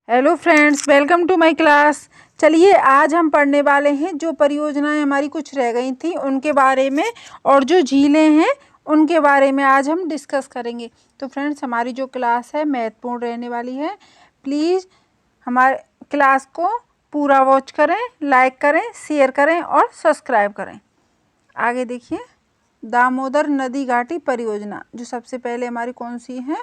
Hello friends, welcome to my class. चलिए आज हम पढ़ने वाले हैं जो परियोजनाएं हमारी कुछ रह गई थी उनके बारे में, और जो झीलें हैं उनके बारे में आज हम डिस्कस करेंगे। तो फ्रेंड्स, हमारी जो क्लास है महत्वपूर्ण रहने वाली है। प्लीज़ हमारे क्लास को पूरा वॉच करें, लाइक करें, शेयर करें और सब्सक्राइब करें। आगे देखिए, दामोदर नदी घाटी परियोजना जो सबसे पहले हमारी कौन सी है,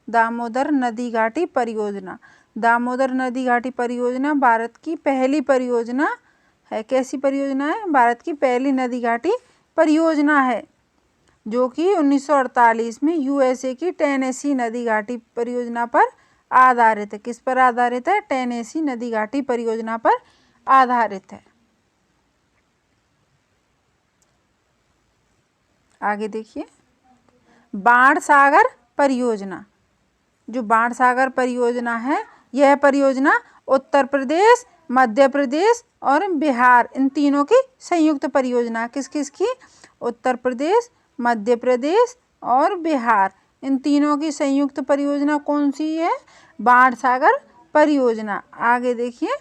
दामोदर नदी घाटी परियोजना। दामोदर नदी घाटी परियोजना भारत की पहली परियोजना है। कैसी परियोजना है? भारत की पहली नदी घाटी परियोजना है, जो कि 1948 में यूएसए की टेनेसी नदी घाटी परियोजना पर आधारित है। किस पर आधारित है? टेनेसी नदी घाटी परियोजना पर आधारित है। आगे देखिए, बाणसागर परियोजना। जो बाणसागर परियोजना है, यह परियोजना उत्तर प्रदेश, मध्य प्रदेश और बिहार, इन तीनों की संयुक्त परियोजना। किस किस की? उत्तर प्रदेश, मध्य प्रदेश और बिहार, इन तीनों की संयुक्त परियोजना कौन सी है? बाणसागर परियोजना। आगे देखिए,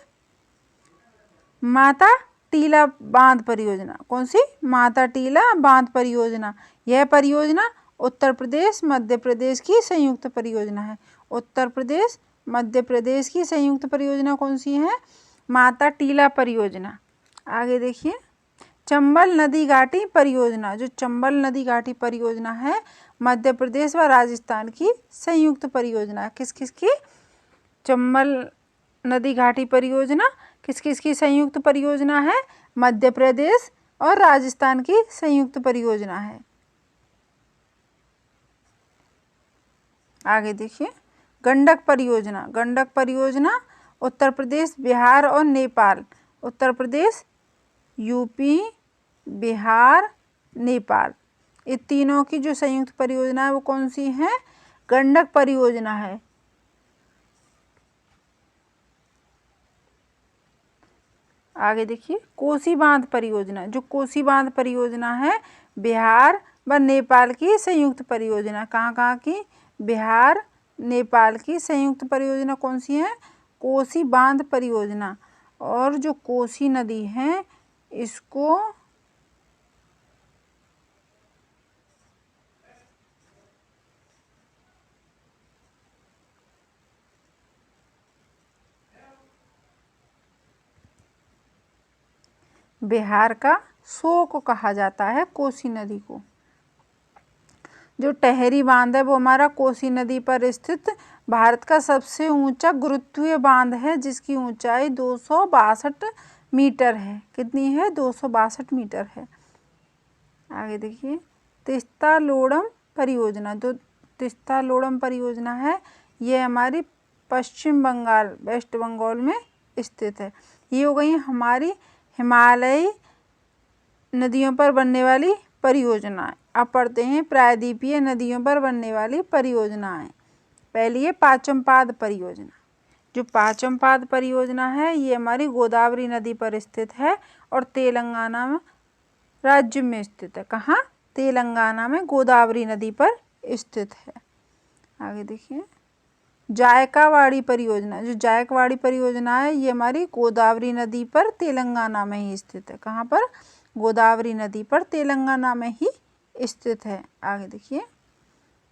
माता टीला बांध परियोजना। कौन सी? माता टीला बांध परियोजना। यह परियोजना उत्तर प्रदेश, मध्य प्रदेश की संयुक्त परियोजना है। उत्तर प्रदेश, मध्य प्रदेश की संयुक्त परियोजना कौन सी है? माता टीला परियोजना। आगे देखिए, चंबल नदी घाटी परियोजना। जो चंबल नदी घाटी परियोजना है, मध्य प्रदेश व राजस्थान की संयुक्त परियोजना। किस किस की? चंबल नदी घाटी परियोजना किस किस की संयुक्त परियोजना है? मध्य प्रदेश और राजस्थान की संयुक्त परियोजना है। आगे देखिए, गंडक परियोजना। गंडक परियोजना उत्तर प्रदेश, बिहार और नेपाल। उत्तर प्रदेश, यूपी, बिहार, नेपाल, ये तीनों की जो संयुक्त परियोजना है वो कौन सी है? गंडक परियोजना है। आगे देखिए, कोसी बांध परियोजना। जो कोसी बांध परियोजना है, बिहार व नेपाल की संयुक्त परियोजना। कहाँ की? बिहार, नेपाल की संयुक्त परियोजना कौन सी है? कोसी बांध परियोजना। और जो कोसी नदी है, इसको बिहार का शोक कहा जाता है, कोसी नदी को। जो टेहरी बांध है वो हमारा कोसी नदी पर स्थित भारत का सबसे ऊंचा गुरुत्वीय बांध है, जिसकी ऊंचाई 262 मीटर है। कितनी है? 262 मीटर है। आगे देखिए, तीस्ता लोडम परियोजना। जो तीस्ता लोडम परियोजना है, ये हमारी पश्चिम बंगाल, वेस्ट बंगाल में स्थित है। ये हो गई हमारी हिमालयी नदियों पर बनने वाली परियोजनाएं। अब पढ़ते हैं प्रायद्वीपीय नदियों पर बनने वाली परियोजनाएं। पहली है पाचमपाद परियोजना। जो पाचमपाद परियोजना है, ये हमारी गोदावरी नदी पर स्थित है और तेलंगाना में राज्य में स्थित है। कहाँ? तेलंगाना में गोदावरी नदी पर स्थित है। आगे देखिए, जायकावाड़ी परियोजना। जो जायकवाड़ी परियोजना है, ये हमारी गोदावरी नदी पर तेलंगाना में ही स्थित है। कहाँ पर? गोदावरी नदी पर तेलंगाना में ही स्थित है। आगे देखिए,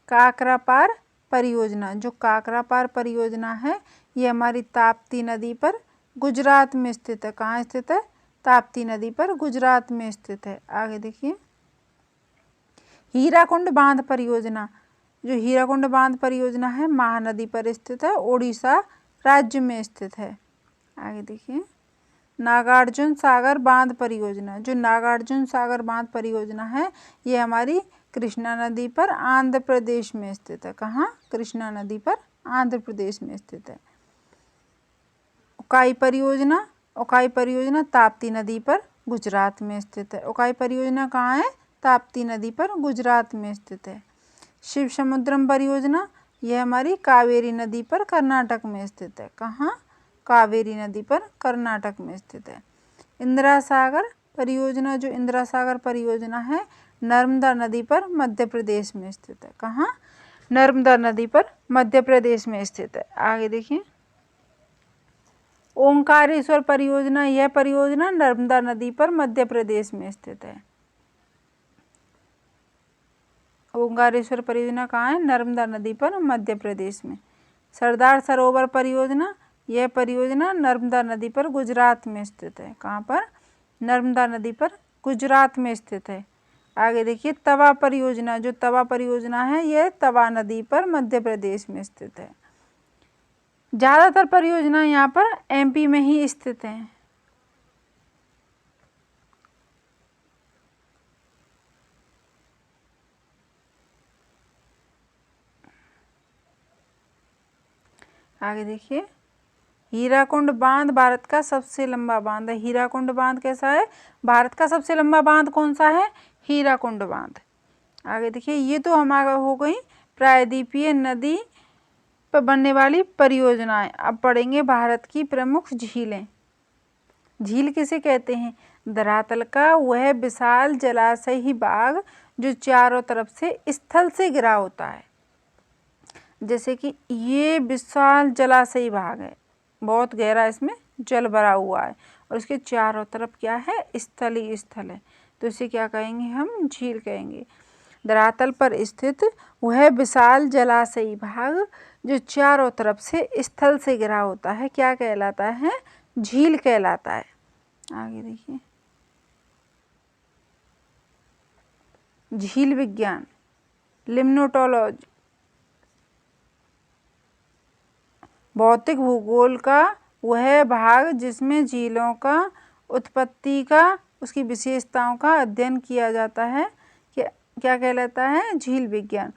काकरापार परियोजना। जो काकरापार परियोजना है, ये हमारी ताप्ती नदी पर गुजरात में स्थित है। कहाँ स्थित है? ताप्ती नदी पर गुजरात में स्थित है। आगे देखिए, हीराकुंड बांध परियोजना। जो हीराकुंड बांध परियोजना है, महानदी पर स्थित है, ओडिशा राज्य में स्थित है। आगे देखिए, नागार्जुन सागर बांध परियोजना। जो नागार्जुन सागर बांध परियोजना है, ये हमारी कृष्णा नदी पर आंध्र प्रदेश में स्थित है। कहाँ? कृष्णा नदी पर आंध्र प्रदेश में स्थित है। उकाई परियोजना। उकाई परियोजना ताप्ती नदी पर गुजरात में स्थित है। उकाई परियोजना कहाँ है? ताप्ती नदी पर गुजरात में स्थित है। शिव समुद्रम परियोजना, यह हमारी कावेरी नदी पर कर्नाटक में स्थित है। कहाँ? कावेरी नदी पर कर्नाटक में स्थित है। इंदिरा सागर परियोजना। जो इंदिरा सागर परियोजना है, नर्मदा नदी पर मध्य प्रदेश में स्थित है। कहाँ? नर्मदा नदी पर मध्य प्रदेश में स्थित है। आगे देखिए, ओंकारेश्वर परियोजना, यह परियोजना नर्मदा नदी पर मध्य प्रदेश में स्थित है। ओंकारेश्वर परियोजना कहाँ है? नर्मदा नदी पर मध्य प्रदेश में। सरदार सरोवर परियोजना, यह परियोजना नर्मदा नदी पर गुजरात में स्थित है। कहाँ पर? नर्मदा नदी पर गुजरात में स्थित है। आगे देखिए तवा परियोजना, जो तवा परियोजना है यह तवा नदी पर मध्य प्रदेश में स्थित है। ज़्यादातर परियोजना यहाँ पर एमपी में ही स्थित हैं। आगे देखिए हीराकुंड बांध भारत का सबसे लंबा बांध है। हीराकुंड बांध कैसा है? भारत का सबसे लंबा बांध कौन सा है? हीराकुंड बांध। आगे देखिए ये तो हमारा हो गई प्रायद्वीपीय नदी पर बनने वाली परियोजनाएं। अब पढ़ेंगे भारत की प्रमुख झीलें। झील किसे कहते हैं? धरातल का वह विशाल जलाशयी भाग जो चारों तरफ से स्थल से घिरा होता है। जैसे कि ये विशाल जलाशयी भाग है, बहुत गहरा इसमें जल भरा हुआ है और इसके चारों तरफ क्या है? स्थल ही स्थल है, तो इसे क्या कहेंगे हम? झील कहेंगे। धरातल पर स्थित वह विशाल जलाशयी भाग जो चारों तरफ से स्थल से घिरा होता है क्या कहलाता है? झील कहलाता है। आगे देखिए झील विज्ञान, लिम्नोटोलॉजी, भौतिक भूगोल का वह भाग जिसमें झीलों का उत्पत्ति का, उसकी विशेषताओं का अध्ययन किया जाता है क्या कहलाता है? झील विज्ञान।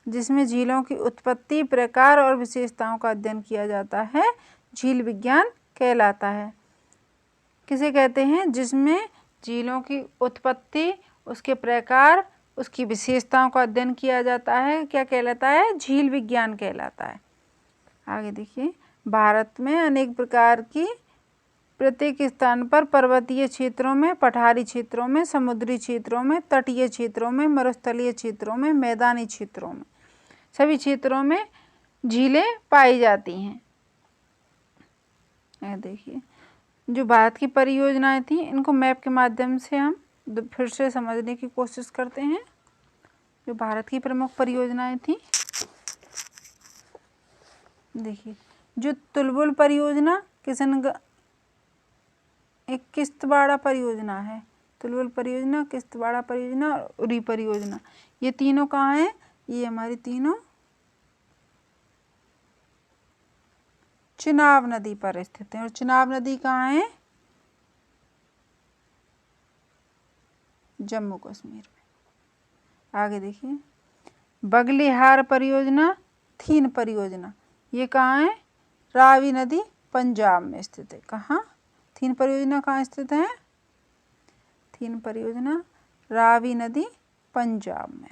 जिसमें झीलों की उत्पत्ति, प्रकार और विशेषताओं का अध्ययन किया जाता है झील विज्ञान कहलाता है। किसे कहते हैं? जिसमें झीलों की उत्पत्ति, उसके प्रकार, उसकी विशेषताओं का अध्ययन किया जाता है क्या कहलाता है? झील विज्ञान कहलाता है। आगे देखिए भारत में अनेक प्रकार की प्रत्येक स्थान पर पर्वतीय क्षेत्रों में, पठारी क्षेत्रों में, समुद्री क्षेत्रों में, तटीय क्षेत्रों में, मरुस्थलीय क्षेत्रों में, मैदानी क्षेत्रों में, सभी क्षेत्रों में झीलें पाई जाती हैं। देखिए जो भारत की परियोजनाएं थी इनको मैप के माध्यम से हम फिर से समझने की कोशिश करते हैं। जो भारत की प्रमुख परियोजनाएं थी, देखिए जो तुलबुल परियोजना एक किश्तवाड़ा परियोजना है। तुलबुल परियोजना, किश्तवाड़ा परियोजना और उरी परियोजना, ये तीनों कहाँ हैं? ये हमारी तीनों चिनाब नदी पर स्थित हैं। और चिनाब नदी कहाँ है? जम्मू कश्मीर में। आगे देखिए बगलिहार परियोजना, थीन परियोजना, ये कहाँ है? रावी नदी पंजाब में स्थित है। कहाँ? थीन परियोजना कहाँ स्थित है? थीन परियोजना रावी नदी पंजाब में।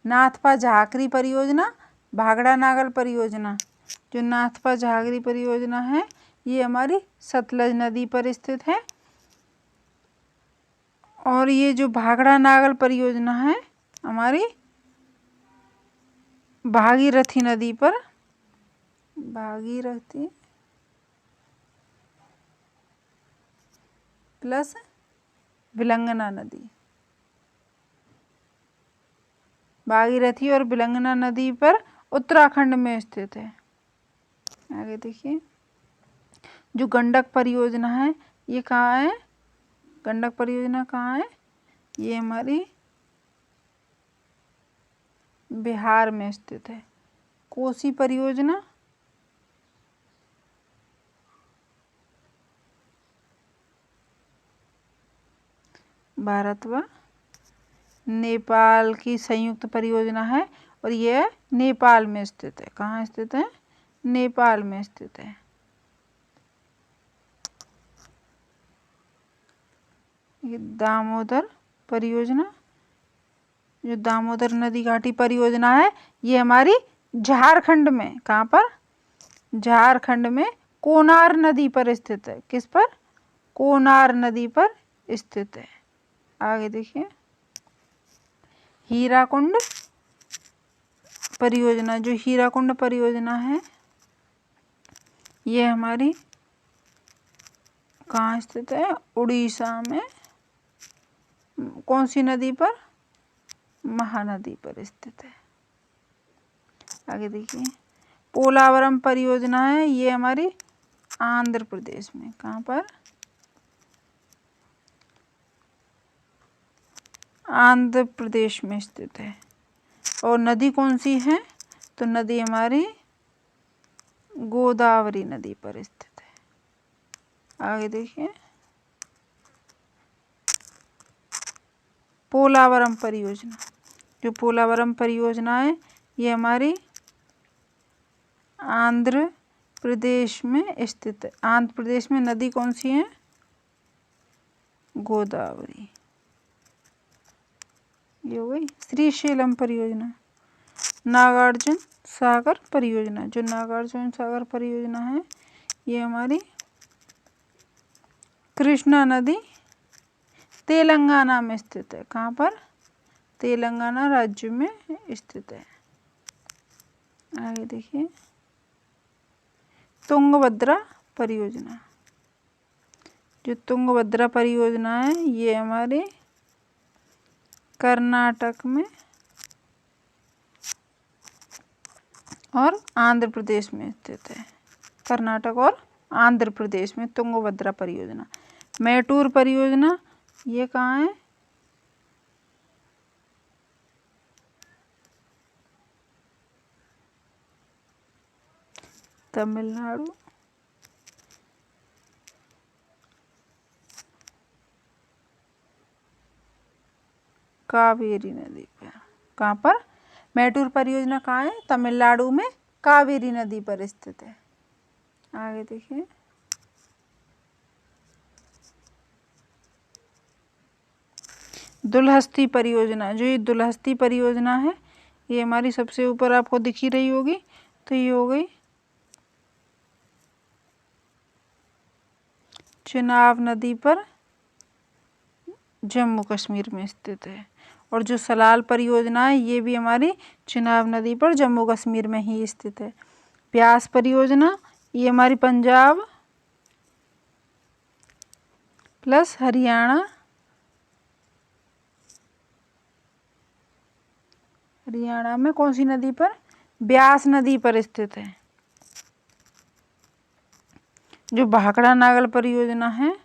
नाथपा झाकरी परियोजना, भाखड़ा नागल परियोजना, जो नाथपा झाकरी परियोजना है ये हमारी सतलज नदी पर स्थित है। और ये जो भाखड़ा नागल परियोजना है हमारी भागीरथी नदी पर, भागीरथी प्लस विलंगना नदी, भागीरथी और विलंगना नदी पर उत्तराखंड में स्थित है। आगे देखिए जो गंडक परियोजना है ये कहाँ है? गंडक परियोजना कहाँ है? ये हमारी बिहार में स्थित है। कोसी परियोजना, भारत व नेपाल की संयुक्त परियोजना है और यह नेपाल में स्थित है। कहाँ स्थित है? नेपाल में स्थित है। ये दामोदर परियोजना, जो दामोदर नदी घाटी परियोजना है ये हमारी झारखंड में, कहाँ पर? झारखंड में कोनार नदी पर स्थित है। किस पर? कोनार नदी पर स्थित है। आगे देखिए हीराकुंड परियोजना, जो हीराकुंड परियोजना है ये हमारी कहाँ स्थित है? उड़ीसा में। कौन सी नदी पर? महानदी पर स्थित है। आगे देखिए, पोलावरम परियोजना है, ये हमारी आंध्र प्रदेश में। कहाँ पर? आंध्र प्रदेश में स्थित है। और नदी कौन सी है? तो नदी हमारी गोदावरी नदी पर स्थित है। आगे देखिए, पोलावरम परियोजना। जो पोलावरम परियोजना है ये हमारी आंध्र प्रदेश में स्थित है। आंध्र प्रदेश में नदी कौन सी है? गोदावरी। ये हो गई। श्रीशैलम परियोजना, नागार्जुन सागर परियोजना। जो नागार्जुन सागर परियोजना है ये हमारी कृष्णा नदी तेलंगाना में स्थित है। कहाँ पर? तेलंगाना राज्य में स्थित है। आगे देखिए, तुंगभद्रा परियोजना। जो तुंगभद्रा परियोजना है ये हमारे कर्नाटक में और आंध्र प्रदेश में स्थित है। कर्नाटक और आंध्र प्रदेश में तुंगभद्रा परियोजना। मैटूर परियोजना ये कहाँ है? तमिलनाडु। कावेरी नदी पर। कहाँ पर? मैटूर परियोजना कहाँ है? तमिलनाडु में कावेरी नदी पर स्थित है। आगे देखिए, दुलहस्ती परियोजना। जो ये दुलहस्ती परियोजना है ये हमारी सबसे ऊपर आपको दिख ही रही होगी। तो ये हो गई चिनाब नदी पर जम्मू कश्मीर में स्थित है। और जो सलाल परियोजना है ये भी हमारी चिनाब नदी पर जम्मू कश्मीर में ही स्थित है। ब्यास परियोजना ये हमारी पंजाब प्लस हरियाणा में कौन सी नदी पर? ब्यास नदी पर स्थित है। जो भाखड़ा नागल परियोजना है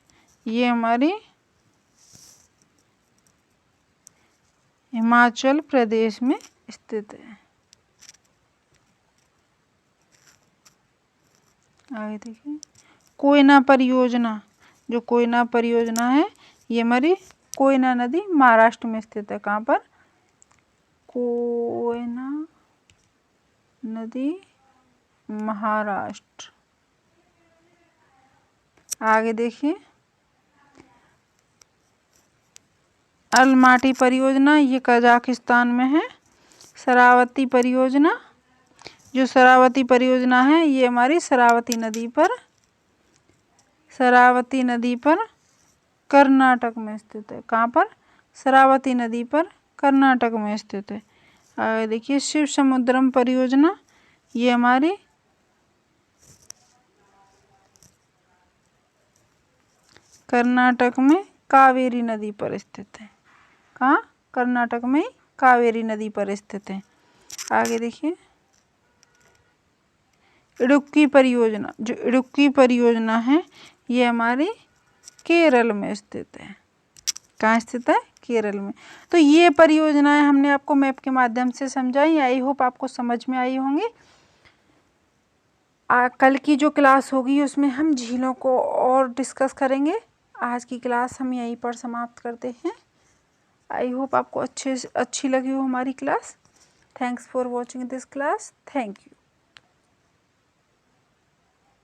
ये हमारी हिमाचल प्रदेश में स्थित है। आगे देखिए, कोयना परियोजना। जो कोयना परियोजना है ये हमारी कोयना नदी महाराष्ट्र में स्थित है। कहाँ पर? कोयना नदी महाराष्ट्र। आगे देखिए, अलमाटी परियोजना ये कजाकिस्तान में है। शरावती परियोजना। जो शरावती परियोजना है ये हमारी शरावती नदी पर कर्नाटक में स्थित है। कहाँ पर? शरावती नदी पर कर्नाटक में स्थित है। आगे देखिए, शिव समुद्रम परियोजना ये हमारी कर्नाटक में कावेरी नदी पर स्थित है। कहाँ? कर्नाटक में कावेरी नदी पर स्थित है। आगे देखिए, इडुक्की परियोजना। जो इडुक्की परियोजना है ये हमारी केरल में स्थित है। कहाँ स्थित है? केरल में। तो ये परियोजनाएं हमने आपको मैप के माध्यम से समझाई। आई होप आपको समझ में आई होंगी। कल की जो क्लास होगी उसमें हम झीलों को और डिस्कस करेंगे। आज की क्लास हम यहीं पर समाप्त करते हैं। आई होप आपको अच्छी लगी हो हमारी class. Thanks for watching this class. Thank you.